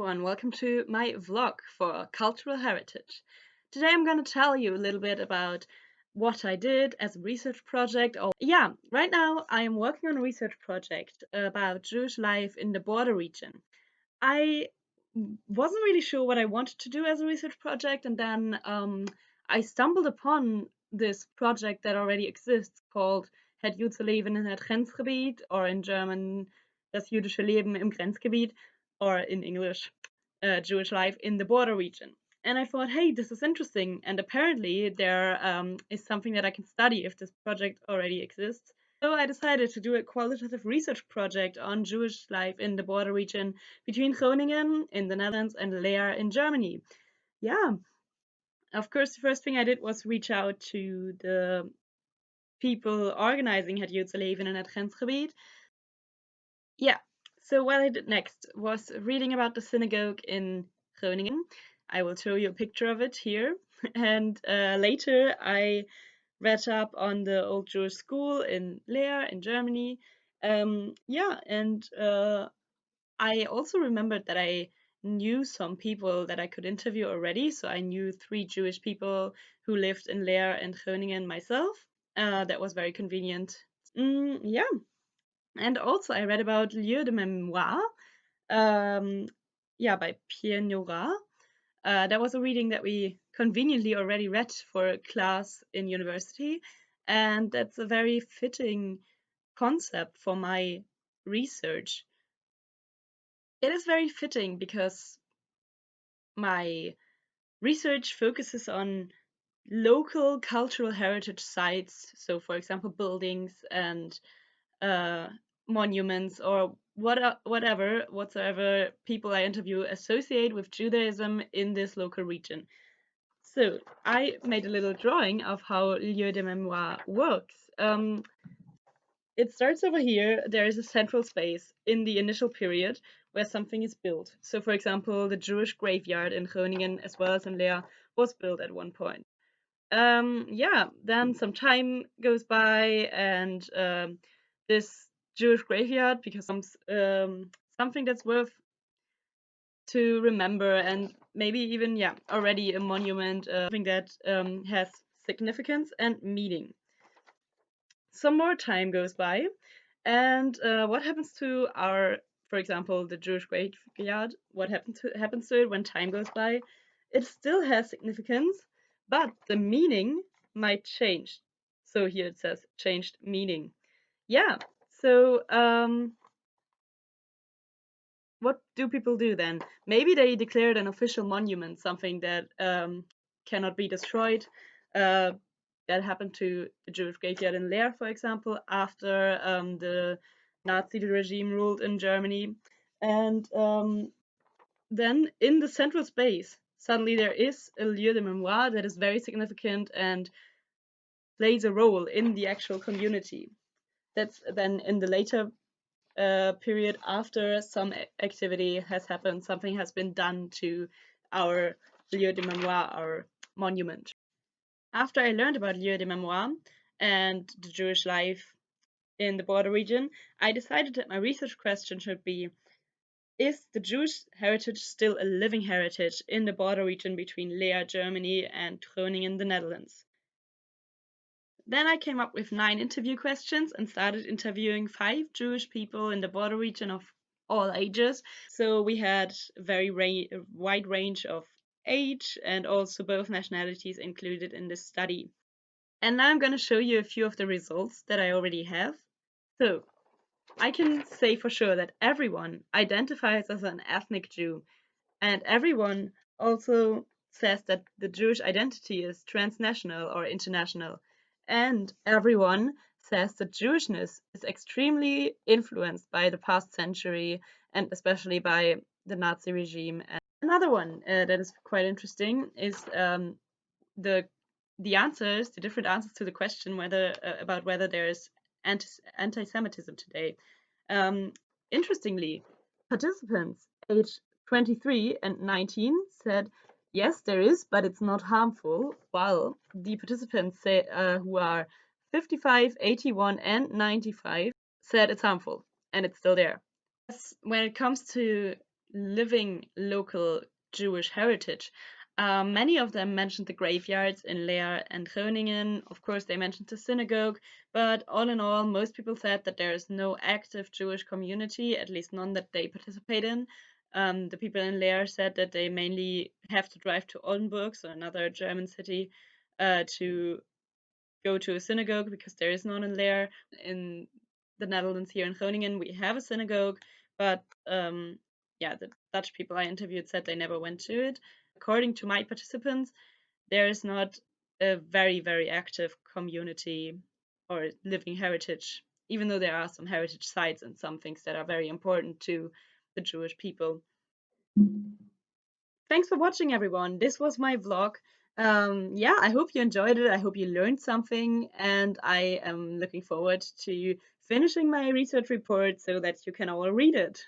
everyone, welcome to my vlog for cultural heritage. Today I'm going to tell you a little bit about what I did as a research project. Right now I am working on a research project about Jewish life in the border region. I wasn't really sure what I wanted to do as a research project, and then I stumbled upon this project that already exists called Het Joodse Leven in het Grenzgebiet, or in German, Das jüdische Leben im Grenzgebiet, or in English, Jewish life in the border region. And I thought, hey, this is interesting, and apparently there is something that I can study if this project already exists. So I decided to do a qualitative research project on Jewish life in the border region between Groningen in the Netherlands and Leer in Germany. Yeah, of course, the first thing I did was reach out to the people organizing Het Joodse Leven in het Grenzgebiet. Yeah, so what I did next was reading about the synagogue in Groningen. I will show you a picture of it here. And later I read up on the old Jewish school in Leer in Germany. I also remembered that I knew some people that I could interview already. So I knew 3 Jewish people who lived in Leer and Groningen myself. That was very convenient. And also I read about Lieu de Mémoire, by Pierre Nora. That was a reading that we conveniently already read for a class in university, and that's a very fitting concept for my research. It is very fitting because my research focuses on local cultural heritage sites, so for example buildings and monuments or whatsoever people I interview associate with Judaism in this local region. So I made a little drawing of how Lieu de Mémoire works. It starts over here. There is a central space in the initial period where something is built. So, for example, the Jewish graveyard in Groningen as well as in Leer was built at one point. Then some time goes by, and this Jewish graveyard becomes something that's worth to remember, and maybe even already a monument, something that has significance and meaning. Some more time goes by, and what happens to our, for example, the Jewish graveyard? What happens to it when time goes by? It still has significance, but the meaning might change. So here it says changed meaning. So what do people do then? Maybe they declared an official monument, something that cannot be destroyed. That happened to the Jewish graveyard in Leer, for example, after the Nazi regime ruled in Germany. And then in the central space, suddenly there is a lieu de mémoire that is very significant and plays a role in the actual community. That's then in the later period, after some activity has happened, something has been done to our lieu de mémoire, our monument. After I learned about lieu de mémoire and the Jewish life in the border region, I decided that my research question should be: is the Jewish heritage still a living heritage in the border region between Leer, Germany, and Groningen, the Netherlands? Then I came up with 9 interview questions and started interviewing 5 Jewish people in the border region of all ages. So we had a very wide range of age and also both nationalities included in this study. And now I'm going to show you a few of the results that I already have. So I can say for sure that everyone identifies as an ethnic Jew, and everyone also says that the Jewish identity is transnational or international. And everyone says that Jewishness is extremely influenced by the past century and especially by the Nazi regime. And another one that is quite interesting is the different answers to the question about whether there is anti-Semitism today. Interestingly, participants aged 23 and 19 said, yes, there is, but it's not harmful, while the participants who are 55, 81, and 95 said it's harmful, and it's still there. When it comes to living local Jewish heritage. Many of them mentioned the graveyards in Leer and Groningen. Of course, they mentioned the synagogue, but all in all, most people said that there is no active Jewish community, at least none that they participate in. The people in Leer said that they mainly have to drive to Oldenburg, so another German city, to go to a synagogue because there is none in Leer. In the Netherlands, here in Groningen, we have a synagogue, but yeah, the Dutch people I interviewed said they never went to it. According to my participants, there is not a very, very active community or living heritage, even though there are some heritage sites and some things that are very important to the Jewish people. Thanks for watching, everyone. This was my vlog. Yeah, I hope you enjoyed it. I hope you learned something, and I am looking forward to finishing my research report so that you can all read it.